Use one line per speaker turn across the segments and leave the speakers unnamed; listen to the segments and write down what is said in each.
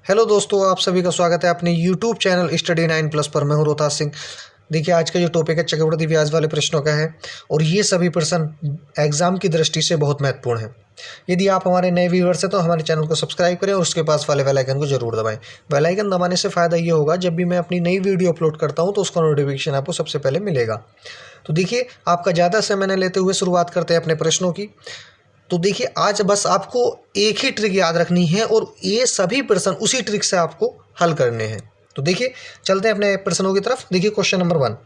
Hello दोस्तों, आप सभी का स्वागत है अपने यूट्यूब चैनल स्टडी 9+ पर। मैं हूं रोहतास सिंह। देखिए, आज का जो टॉपिक है चक्रवृद्धि ब्याज वाले प्रश्नों का है और ये सभी प्रश्न एग्जाम की दृष्टि से बहुत महत्वपूर्ण है। यदि आप हमारे नए व्यूअर्स हैं तो हमारे चैनल को सब्सक्राइब करें और उसके पास वाले बेल आइकन को जरूर दबाएं। बेल आइकन दबाने से फ़ायदा ये होगा, जब भी मैं अपनी नई वीडियो अपलोड करता हूँ तो उसका नोटिफिकेशन आपको सबसे पहले मिलेगा। तो देखिए, आपका ज़्यादा समय न लेते हुए शुरुआत करते हैं अपने प्रश्नों की। तो देखिए, आज बस आपको एक ही ट्रिक याद रखनी है और ये सभी प्रश्न उसी ट्रिक से आपको हल करने हैं। तो देखिए, चलते हैं अपने प्रश्नों की तरफ। देखिए, क्वेश्चन नंबर 1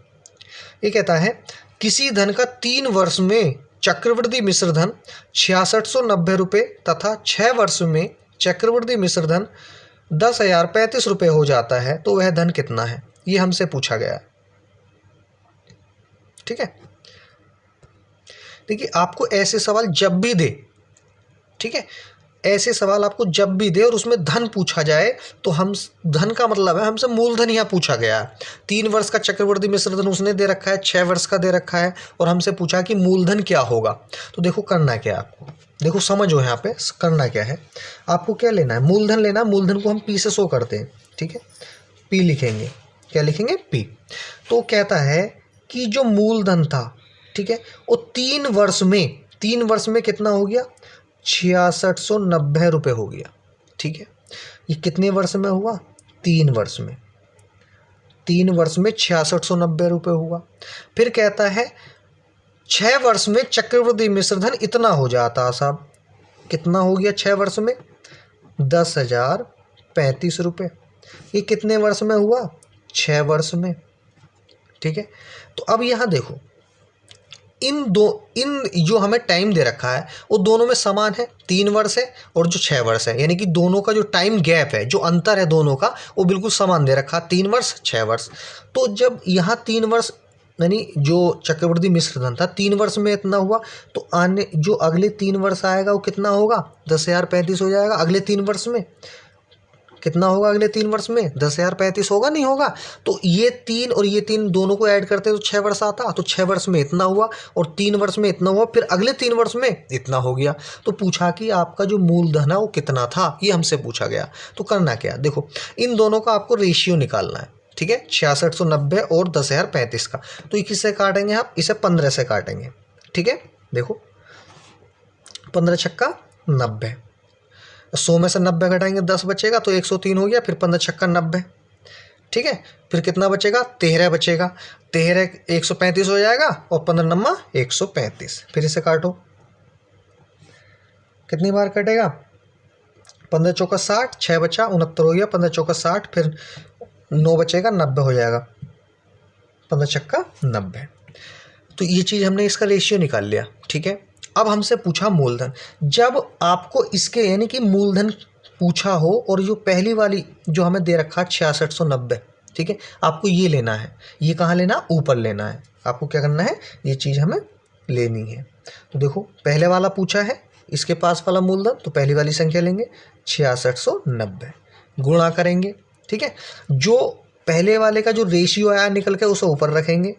ये कहता है, किसी धन का 3 वर्ष में चक्रवृद्धि मिश्र धन 6690 रुपये तथा 6 वर्ष में चक्रवृद्धि मिश्र धन 10,035 रुपये हो जाता है, तो वह धन कितना है? ये हमसे पूछा गया है। ठीक है, देखिए, आपको ऐसे सवाल जब भी दे, ठीक है, ऐसे सवाल आपको जब भी दे और उसमें धन पूछा जाए तो हम धन का मतलब है हमसे मूलधन यहाँ पूछा गया है। 3 वर्ष का चक्रवृद्धि मिश्र धन उसने दे रखा है, 6 वर्ष का दे रखा है और हमसे पूछा कि मूलधन क्या होगा। तो देखो, करना क्या है आपको, देखो समझो यहाँ पे करना क्या है। आपको क्या लेना है? मूलधन लेना है। मूलधन को हम पी से शो करते हैं। ठीक है, पी लिखेंगे। क्या लिखेंगे? पी। तो कहता है कि जो मूलधन था, ठीक है, वो 3 वर्ष में कितना हो गया? 6690 रुपये हो गया। ठीक है, ये कितने वर्ष में हुआ? 3 वर्ष में। 3 वर्ष में 6690 रुपये हुआ। फिर कहता है 6 वर्ष में चक्रवृद्धि मिश्र धन इतना हो जाता साहब। कितना हो गया 6 वर्ष में? 10,035 रुपये। ये कितने वर्ष में हुआ? 6 वर्ष में। ठीक है, तो अब यहाँ देखो, इन जो हमें टाइम दे रखा है वो दोनों में समान है। 3 वर्ष है और जो 6 वर्ष है, यानी कि दोनों का जो टाइम गैप है, जो अंतर है दोनों का, वो बिल्कुल समान दे रखा, 3 वर्ष 6 वर्ष। तो जब यहाँ 3 वर्ष यानी जो चक्रवृद्धि मिश्र धन था 3 वर्ष में इतना हुआ, तो आने जो अगले 3 वर्ष आएगा वो कितना होगा? 10,035 हो जाएगा। अगले 3 वर्ष में कितना होगा? अगले 3 वर्ष में 10,035 होगा, नहीं होगा? तो ये 3 और ये 3 दोनों को ऐड करते तो 6 वर्ष आता। तो 6 वर्ष में इतना हुआ और 3 वर्ष में इतना हुआ, फिर अगले 3 वर्ष में इतना हो गया। तो पूछा कि आपका जो मूलधन है वो कितना था, ये हमसे पूछा गया। तो करना क्या? देखो, इन दोनों का आपको रेशियो निकालना है। ठीक है, 6690 और 10,035 का। तो ये किससे काटेंगे आप? इसे 15 से काटेंगे। ठीक है, देखो 15 छक्का 90, 100 में से 90 घटाएंगे 10 बचेगा, तो 103 हो गया। फिर 15 छक्का 90। ठीक है, फिर कितना बचेगा? 13 बचेगा। 13 135 हो जाएगा और 15 नम्मा 135। फिर इसे काटो, कितनी बार कटेगा? 15 चौका 60, 6 बचा 69 हो गया। 15 चौका 60, फिर 9 बचेगा, 90 हो जाएगा। 15 छक्का 90। तो ये चीज़ हमने इसका रेशियो निकाल लिया। ठीक है, अब हमसे पूछा मूलधन। जब आपको इसके यानी कि मूलधन पूछा हो और जो पहली वाली जो हमें दे रखा 6690, ठीक है, आपको ये लेना है। ये कहाँ लेना? ऊपर लेना है। आपको क्या करना है? ये चीज़ हमें लेनी है। तो देखो, पहले वाला पूछा है, इसके पास वाला मूलधन, तो पहली वाली संख्या लेंगे 6690, गुणा करेंगे। ठीक है, जो पहले वाले का जो रेशियो आया निकल के उसे ऊपर रखेंगे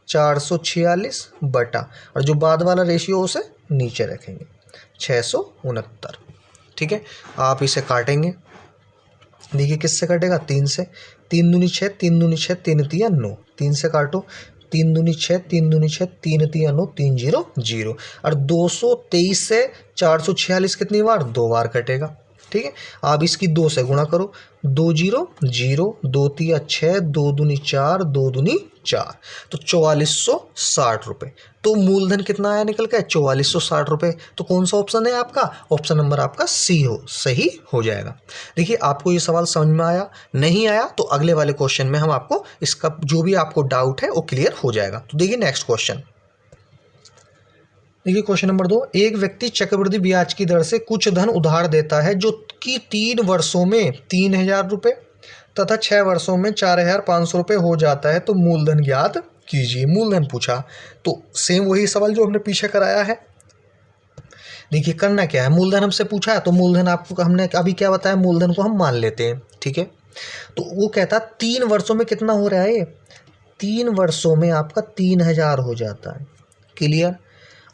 446 बटा, और जो बाद वाला रेशियो उसे नीचे रखेंगे 669। ठीक है, आप इसे काटेंगे। देखिए किससे कटेगा? 3 से। 3 दूनी 6, 3 दूनी 6, 3 तिया 9। 3 से काटो, 3 दूनी 6, 3 दूनी 6, 3 तिया 9, 3 0 0। और 223 से 446 कितनी बार? 2 बार कटेगा। ठीक है, आप इसकी 2 से गुणा करो, 2 0 0, 2 तिया 6, 2 दूनी 4, 2 दूनी 4, तो 4460 रुपये। तो मूलधन कितना आया निकल के? 4460 रुपये। तो कौन सा ऑप्शन है आपका? ऑप्शन नंबर आपका सी सही हो जाएगा। देखिए, आपको ये सवाल समझ में आया? नहीं आया तो अगले वाले क्वेश्चन में हम आपको इसका जो भी आपको डाउट है वो क्लियर हो जाएगा। तो देखिए नेक्स्ट क्वेश्चन। देखिए क्वेश्चन नंबर 2, एक व्यक्ति चक्रवृद्धि ब्याज की दर से कुछ धन उधार देता है जो कि 3 वर्षों में 3,000 रुपये तथा 6 वर्षों में 4,500 रुपये हो जाता है, तो मूलधन ज्ञात कीजिए। मूलधन पूछा, तो सेम वही सवाल जो हमने पीछे कराया है। देखिए करना क्या है, मूलधन हमसे पूछा है तो मूलधन आपको हमने अभी क्या बताया, मूलधन को हम मान लेते हैं। ठीक है, तो वो कहता 3 वर्षों में कितना हो रहा है? 3 वर्षों में आपका 3,000 हो जाता है। क्लियर?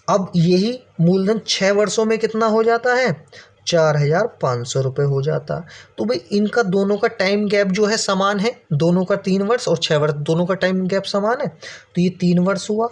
अब यही मूलधन 6 वर्षों में कितना हो जाता है? 4,500 रुपये हो जाता। तो भाई इनका दोनों का टाइम गैप जो है समान है, दोनों का 3 वर्ष और 6 वर्ष, दोनों का टाइम गैप समान है, तो ये 3 वर्ष हुआ,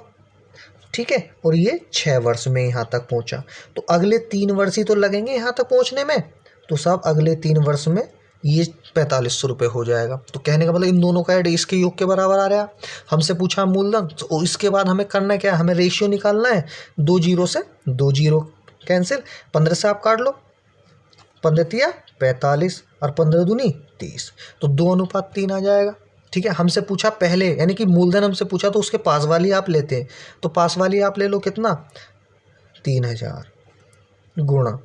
ठीक है, और ये 6 वर्ष में यहाँ तक पहुँचा। तो अगले 3 वर्ष ही तो लगेंगे यहाँ तक पहुँचने में, तो साहब अगले 3 वर्ष में ये 4500 रुपये हो जाएगा। तो कहने का मतलब इन दोनों का ऐड इसके योग के बराबर आ रहा। हमसे पूछा मूलधन, तो इसके बाद हमें करना क्या है, हमें रेशियो निकालना है। 2 जीरो से 2 जीरो कैंसिल, 15 से आप काट लो, 15 तिया 45 और 15 दूनी 30, तो 2:3 आ जाएगा। ठीक है, हमसे पूछा पहले, यानी कि मूलधन हमसे पूछा तो उसके पास वाली आप लेते हैं, तो पास वाली आप ले लो कितना, 3000 गुणा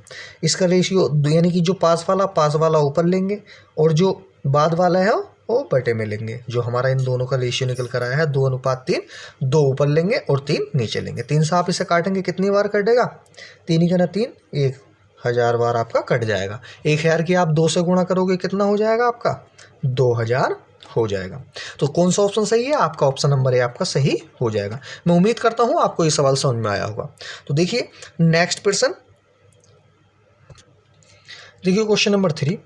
इसका रेशियो, यानी कि जो पास वाला ऊपर लेंगे और जो बाद वाला है वो बटे में लेंगे। जो हमारा इन दोनों का रेशियो निकल कर आया है 2:3, 2 ऊपर लेंगे और 3 नीचे लेंगे। 3 से आप इसे काटेंगे, कितनी बार कटेगा, 3 ही का ना 3, 1000 बार आपका कट जाएगा। 1000 की आप 2 से गुणा करोगे, कितना हो जाएगा आपका, 2000 हो जाएगा। तो कौन सा ऑप्शन सही है, आपका ऑप्शन नंबर ए आपका सही हो जाएगा। मैं उम्मीद करता हूँ आपको ये सवाल समझ में आया होगा। तो देखिए नेक्स्ट प्रश्न, देखिए क्वेश्चन नंबर 3,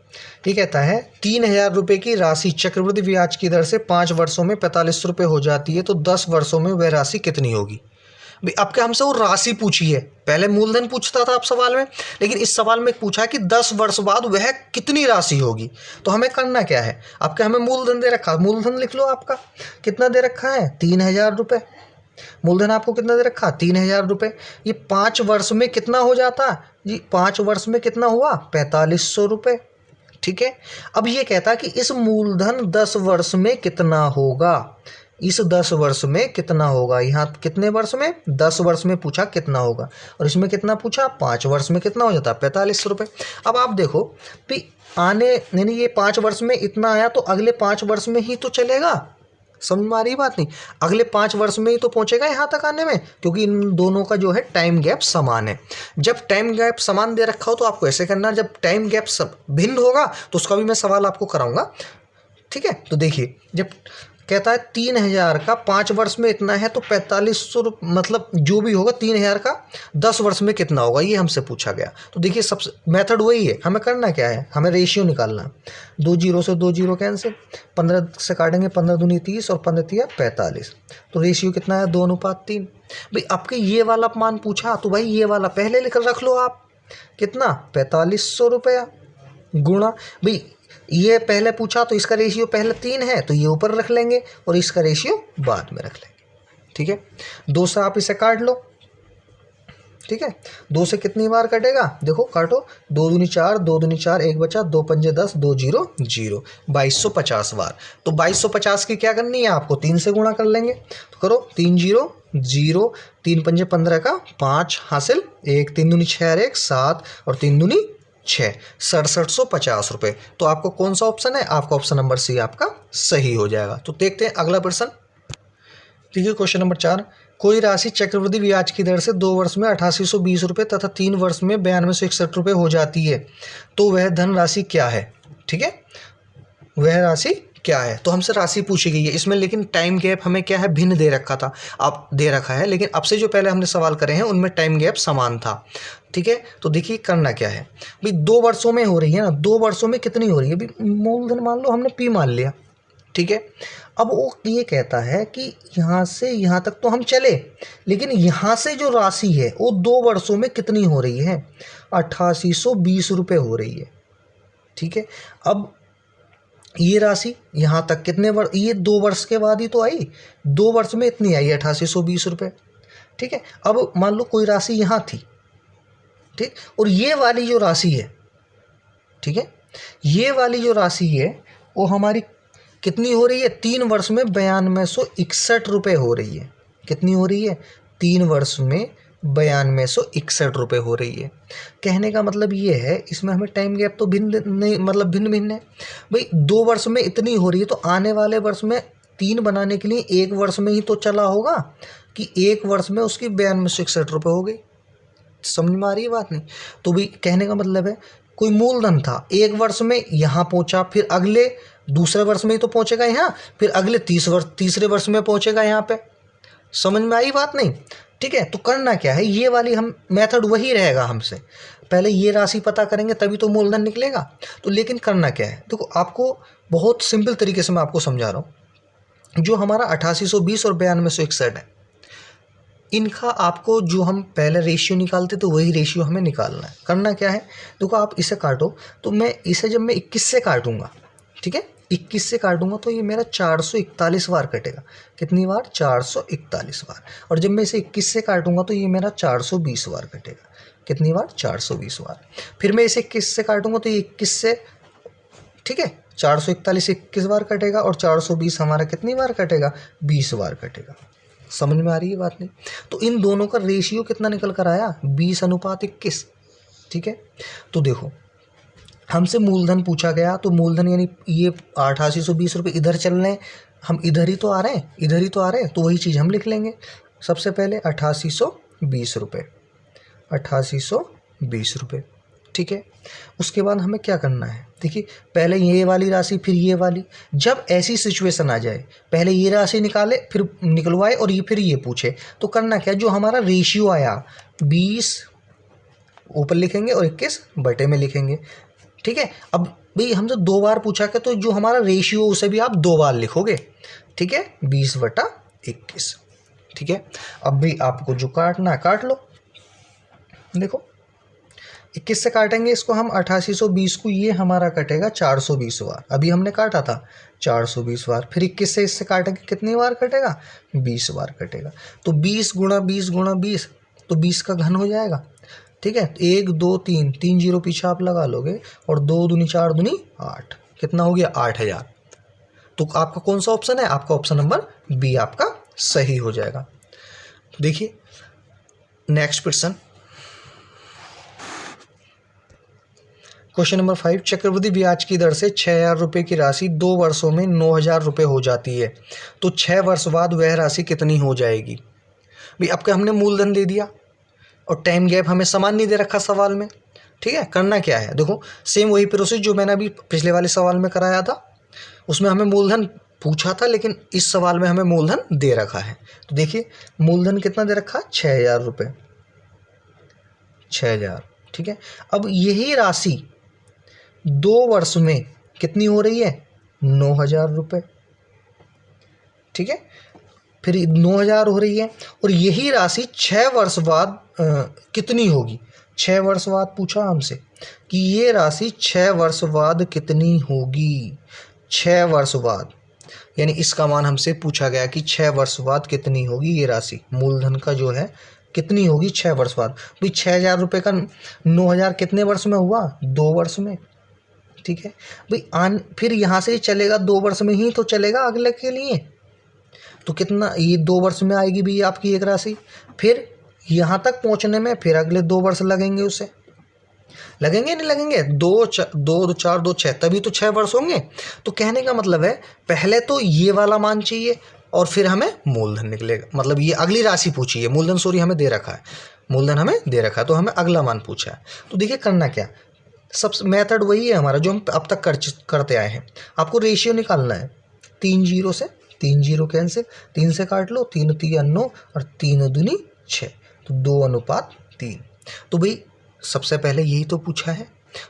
ये कहता है 3000 रुपये की राशि चक्रवृद्धि ब्याज की दर से 5 वर्षों में 45 रुपये हो जाती है, तो 10 वर्षों में वह राशि कितनी होगी। भाई आपके हमसे वो राशि पूछी है, पहले मूलधन पूछता था आप सवाल में, लेकिन इस सवाल में पूछा कि 10 वर्ष बाद वह कितनी राशि होगी। तो हमें करना क्या है, आपके हमें मूलधन दे रखा, मूलधन लिख लो, आपका कितना दे रखा है, 3000 रुपये। मूलधन आपको कितना दे रखा, 3000 रुपये। ये 5 वर्ष में कितना हो जाता जी, 5 वर्ष में कितना हुआ, 4500 रुपये। ठीक है, अब ये कहता कि इस मूलधन 10 वर्ष में कितना होगा, इस 10 वर्ष में कितना होगा। यहाँ कितने वर्ष में, 10 वर्ष में पूछा कितना होगा, और इसमें कितना पूछा, 5 वर्ष में कितना हो जाता, 4500 रुपये। अब आप देखो कि आने, यानी ये 5 वर्ष में इतना आया, तो अगले 5 वर्ष में ही तो चलेगा। समझ में आ रही बात नहीं, अगले 5 वर्ष में ही तो पहुंचेगा यहाँ तक आने में, क्योंकि इन दोनों का जो है टाइम गैप समान है। जब टाइम गैप समान दे रखा हो तो आपको ऐसे करना, जब टाइम गैप सब भिन्न होगा तो उसका भी मैं सवाल आपको कराऊंगा। ठीक है, तो देखिए जब कहता है 3000 का 5 वर्ष में इतना है, तो 4500 मतलब जो भी होगा 3000 का 10 वर्ष में कितना होगा, ये हमसे पूछा गया। तो देखिए सबसे मेथड वही है, हमें करना क्या है, हमें रेशियो निकालना। 2 जीरो से 2 जीरो कैंसिल, 15 से काटेंगे, 15 दूनी 30 और 15 तिया 45, तो रेशियो कितना है, 2:3। भाई आपके ये वाला मान पूछा, तो भाई ये वाला पहले लिख रख लो आप, कितना, 4500 रुपया गुणा, भाई ये पहले पूछा तो इसका रेशियो पहले 3 है, तो ये ऊपर रख लेंगे और इसका रेशियो बाद में रख लेंगे। ठीक है, 2 से आप इसे काट लो। ठीक है, 2 से कितनी बार कटेगा, देखो काटो, 2 दूनी 4, 2 दूनी 4, 1 बचा, 2 पंजे 10, 2 जीरो 0, 2250 बार। तो 2250 की क्या करनी है आपको, 3 से गुणा कर लेंगे, तो करो, 3 जीरो 0, 3 पंजे 15 का 5 हासिल, 1 3 दूनी 6 1 7 और 3 दूनी 6, 6750 रुपये। तो आपको कौन सा ऑप्शन है, आपका ऑप्शन नंबर सी आपका सही हो जाएगा। तो देखते हैं अगला प्रश्न। ठीक है, क्वेश्चन नंबर 4, कोई राशि चक्रवृद्धि ब्याज की दर से 2 वर्ष में 8820 रुपये तथा 3 वर्ष में 9261 रुपये हो जाती है, तो वह धन राशि क्या है। ठीक है, वह राशि क्या है, तो हमसे राशि पूछी गई है इसमें, लेकिन टाइम गैप हमें क्या है, भिन्न दे रखा था, अब दे रखा है, लेकिन अब से जो पहले हमने सवाल करे हैं उनमें टाइम गैप समान था। ठीक है, तो देखिए करना क्या है, भाई 2 वर्षों में हो रही है ना, 2 वर्षों में कितनी हो रही है, भाई मूलधन मान लो हमने P मान लिया। ठीक है, अब वो ये कहता है कि यहाँ से यहाँ तक तो हम चले, लेकिन यहाँ से जो राशि है वो 2 वर्षों में कितनी हो रही है, 8820 रुपये हो रही है। ठीक है, अब ये राशि यहाँ तक कितने वर्ष, ये 2 वर्ष के बाद ही तो आई, 2 वर्ष में इतनी आई 8820 रुपये। ठीक है, अब मान लो कोई राशि यहाँ थी, ठीक, और ये वाली जो राशि है, ठीक है, ये वाली जो राशि है वो हमारी कितनी हो रही है, 3 वर्ष में 9261 रुपये हो रही है। कितनी हो रही है, 3 वर्ष में 9261 रुपये हो रही है। कहने का मतलब ये है, इसमें हमें टाइम गैप तो भिन्न नहीं, मतलब भिन्न भिन्न है। भाई 2 वर्ष में इतनी हो रही है, तो आने वाले वर्ष में 3 बनाने के लिए 1 वर्ष में ही तो चला होगा, कि 1 वर्ष में उसकी 9261 रुपये हो गई। समझ में आ रही है बात नहीं, तो भी कहने का मतलब है कोई मूलधन था, 1 वर्ष में यहाँ पहुँचा, फिर अगले दूसरे वर्ष में ही तो पहुँचेगा यहाँ, फिर अगले तीसरे वर्ष में पहुँचेगा यहाँ पे। समझ में आई बात नहीं, ठीक है। तो करना क्या है, ये वाली हम मेथड वही रहेगा हमसे, पहले ये राशि पता करेंगे तभी तो मूलधन निकलेगा। तो लेकिन करना क्या है, देखो आपको बहुत सिंपल तरीके से मैं आपको समझा रहा हूँ। जो हमारा 8820 और 9261 है, इनका आपको जो हम पहले रेशियो निकालते तो वही रेशियो हमें निकालना है। करना क्या है, देखो आप इसे काटो, तो मैं इसे जब मैं 21 से काटूंगा, ठीक है, 21 से काटूंगा तो ये मेरा 441 बार कटेगा। कितनी बार? 441 बार। और जब मैं इसे 21 से काटूंगा तो ये मेरा 420 बार कटेगा। कितनी बार? 420 बार। फिर मैं इसे 21 से काटूंगा तो ये 21 से, ठीक है, 441 21 बार कटेगा और 420 हमारा कितनी बार कटेगा? 20 बार कटेगा। समझ में आ रही है बात? नहीं तो इन दोनों का रेशियो कितना निकल कर आया? 20:21। ठीक है, तो देखो हमसे मूलधन पूछा गया, तो मूलधन यानी ये 8820 रुपये इधर चल रहे हैं, हम इधर ही तो आ रहे हैं, इधर ही तो आ रहे हैं, तो वही चीज़ हम लिख लेंगे। सबसे पहले 8820 रुपये, 8820 रुपये, ठीक है। उसके बाद हमें क्या करना है, देखिए पहले ये वाली राशि फिर ये वाली। जब ऐसी सिचुएशन आ जाए, पहले ये राशि निकाले फिर निकलवाए और ये फिर ये पूछे, तो करना क्या, जो हमारा रेशियो आया 20 ऊपर लिखेंगे और 21 बटे में लिखेंगे। ठीक है, अब भाई हमसे 2 बार पूछा क्या, तो जो हमारा रेशियो उसे भी आप 2 बार लिखोगे। ठीक है, 20/21। ठीक है, अब भी आपको जो काटना है काट लो। देखो 21 से काटेंगे इसको हम 8820 को, ये हमारा कटेगा 420 बार। अभी हमने काटा था 420 बार। फिर 21 से इससे काटेंगे, कितनी बार कटेगा? 20 बार कटेगा। तो 20 गुणा 20 गुणा 20, तो 20 का घन हो जाएगा। ठीक है, 1 2 3 3 जीरो पीछे आप लगा लोगे और 2 दूनी 4 दूनी 8, कितना हो गया? 8000। तो आपका कौन सा ऑप्शन है? आपका ऑप्शन नंबर बी आपका सही हो जाएगा। देखिए नेक्स्ट क्वेश्चन, क्वेश्चन नंबर 5, चक्रवृद्धि ब्याज की दर से 6000 रुपये की राशि 2 वर्षों में 9000 रुपये हो जाती है, तो 6 वर्ष बाद वह राशि कितनी हो जाएगी? भाई आपके हमने मूलधन दे दिया और टाइम गैप हमें समान नहीं दे रखा सवाल में। ठीक है, करना क्या है, देखो सेम वही प्रोसेस जो मैंने अभी पिछले वाले सवाल में कराया था, उसमें हमें मूलधन पूछा था, लेकिन इस सवाल में हमें मूलधन दे रखा है। तो देखिए मूलधन कितना दे रखा है? 6000 रुपये, 6000। ठीक है, अब यही राशि 2 वर्ष में कितनी हो रही है? 9000 रुपये। ठीक है, फिर 9000 हो रही है और यही राशि 6 वर्ष बाद कितनी होगी? 6 वर्ष बाद पूछा हमसे कि ये राशि 6 वर्ष बाद कितनी होगी। 6 वर्ष बाद यानी इसका मान हमसे पूछा गया कि 6 वर्ष बाद कितनी होगी ये राशि, मूलधन का जो है कितनी होगी 6 वर्ष बाद। भाई 6000 रुपये का 9000 कितने वर्ष में हुआ? 2 वर्ष में। ठीक है भाई, फिर यहाँ से चलेगा 2 वर्ष में ही तो चलेगा अगले के लिए, तो कितना ये 2 वर्ष में आएगी भी आपकी एक राशि। फिर यहाँ तक पहुँचने में फिर अगले 2 वर्ष लगेंगे, उसे लगेंगे नहीं लगेंगे? 2 4 2 6, तभी तो 6 वर्ष होंगे। तो कहने का मतलब है पहले तो ये वाला मान चाहिए और फिर हमें मूलधन निकलेगा, मतलब ये अगली राशि पूछी है, मूलधन सॉरी हमें दे रखा है, मूलधन हमें दे रखा है, तो हमें अगला मान पूछा है। तो देखिए करना क्या, सब मेथड वही है हमारा जो हम अब तक करते आए हैं। आपको रेशियो निकालना है, 3 जीरो से 3 जीरो कैंसिल, 3 से काट लो, 3 3 9 और 3 दूनी 6, तो 2:3। तो भाई सबसे पहले यही तो पूछा है,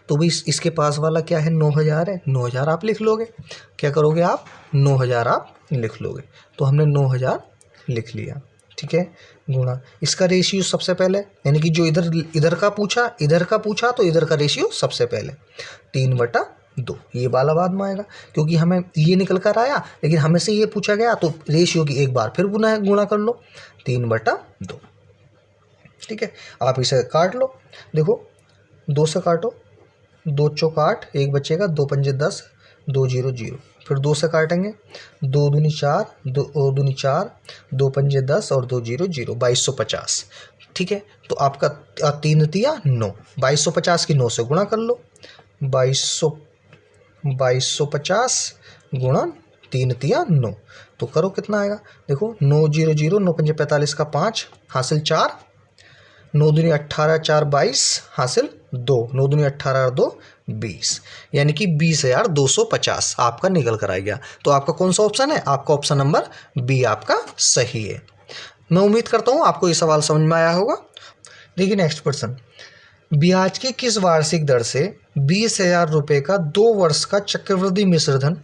तो भाई इसके पास वाला क्या है? 9000 है, 9000 आप लिख लोगे। क्या करोगे आप? 9000 आप लिख लोगे। तो हमने 9000 लिख लिया। ठीक है, गुणा इसका रेशियो सबसे पहले, यानी कि जो इधर का पूछा तो इधर का रेशियो सबसे पहले 3/2, ये वाला बाद में आएगा क्योंकि हमें ये निकल कर आया, लेकिन हमें से ये पूछा गया तो रेशियो की एक बार फिर गुणा कर लो, 3/2। ठीक है, आप इसे काट लो। देखो 2 से काटो, 2 चौक 8, 1 बचेगा, 2 पंजे 10, 2 0 0। फिर 2 से काटेंगे, 2 दूनी 4, 2 दूनी 4, 2 पंजे 10 और 2 0 0, 2250। ठीक है, तो आपका 3 तिया 9, 2250 की 9 से गुणा कर लो, 2250 गुणा 3 तिया 9, तो करो कितना आएगा? देखो 9 0 0, 9 पंजे 45 का 5 हासिल 4, 9 दूनी 18 4 22 हासिल 2, 9 दूनी 18 और 2 20, यानी कि 20,250 आपका निकल कर आ गया। तो आपका कौन सा ऑप्शन है? आपका ऑप्शन नंबर बी आपका सही है। मैं उम्मीद करता हूँ आपको ये सवाल समझ में आया होगा। देखिए नेक्स्ट क्वेश्चन, ब्याज की किस वार्षिक दर से 20,000 रुपये का 2 वर्ष का चक्रवृद्धि मिश्र धन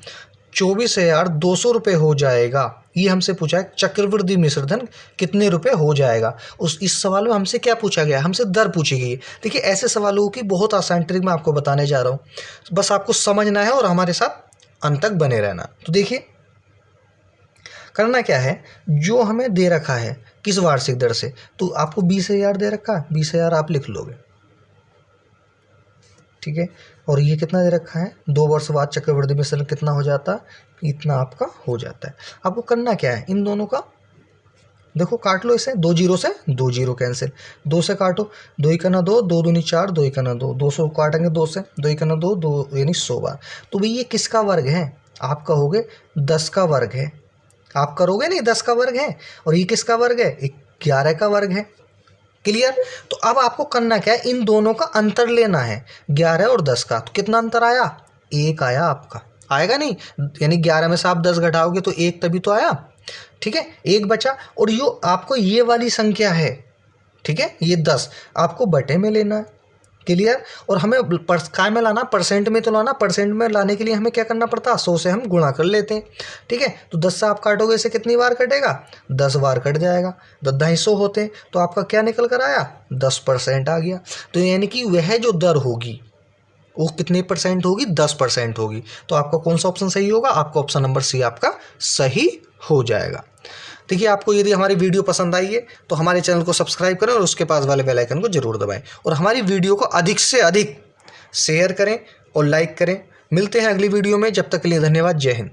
24,200 रुपये हो जाएगा। ये हमसे पूछा है चक्रवृद्धि मिश्र धन कितने रुपए हो जाएगा। इस सवाल में हमसे क्या पूछा गया, हमसे दर पूछी गई है। देखिए ऐसे सवालों की बहुत आसान ट्रिक मैं आपको बताने जा रहा हूँ, बस आपको समझना है और हमारे साथ अंत तक बने रहना। तो देखिए करना क्या है, जो हमें दे रखा है किस वार्षिक दर से, तो आपको 20,000 दे रखा है, 20,000 आप लिख लोगे, ठीक है। और ये कितना दे रखा है, 2 वर्ष बाद चक्रवृद्धि मिश्रण कितना हो जाता है, इतना आपका हो जाता है। आपको करना क्या है, इन दोनों का देखो काट लो इसे, 2 जीरो से 2 जीरो कैंसिल, 2 से काटो, 2 एक ना 2, 2 दूनी 4, 2 एक ना 2, 200 काटेंगे 2 से, 2 एक ना 2, 2 यानी 100 बार। तो भाई ये किसका वर्ग है, आप कहोगे 10 का वर्ग है, आप करोगे नहीं 10 का वर्ग है, और ये किसका वर्ग है, 11 का वर्ग है। क्लियर। तो अब आपको करना क्या है, इन दोनों का अंतर लेना है, 11 और 10 का। तो कितना अंतर आया, 1 आया आपका, आएगा नहीं, यानी 11 में से आप 10 घटाओगे तो 1 तभी तो आया, ठीक है, 1 बचा। और यो आपको ये वाली संख्या है, ठीक है, ये 10 आपको बटे में लेना है। क्लियर। और हमें काय में लाना, परसेंट में तो लाना, परसेंट में लाने के लिए हमें क्या करना पड़ता है, 100 से हम गुणा कर लेते हैं, ठीक है। तो 10 से आप काटोगे, इसे कितनी बार कटेगा, 10 बार कट जाएगा, 250 होते हैं, तो आपका क्या निकल कर आया, 10% आ गया। तो यानी कि वह जो दर होगी वो कितने परसेंट होगी, 10% होगी। तो आपका कौन सा ऑप्शन सही होगा, आपका ऑप्शन नंबर सी आपका सही हो जाएगा। देखिए आपको यदि हमारी वीडियो पसंद आई है तो हमारे चैनल को सब्सक्राइब करें और उसके पास वाले बेल आइकन को जरूर दबाएं, और हमारी वीडियो को अधिक से अधिक शेयर करें और लाइक करें। मिलते हैं अगली वीडियो में, जब तक के लिए धन्यवाद, जय हिंद।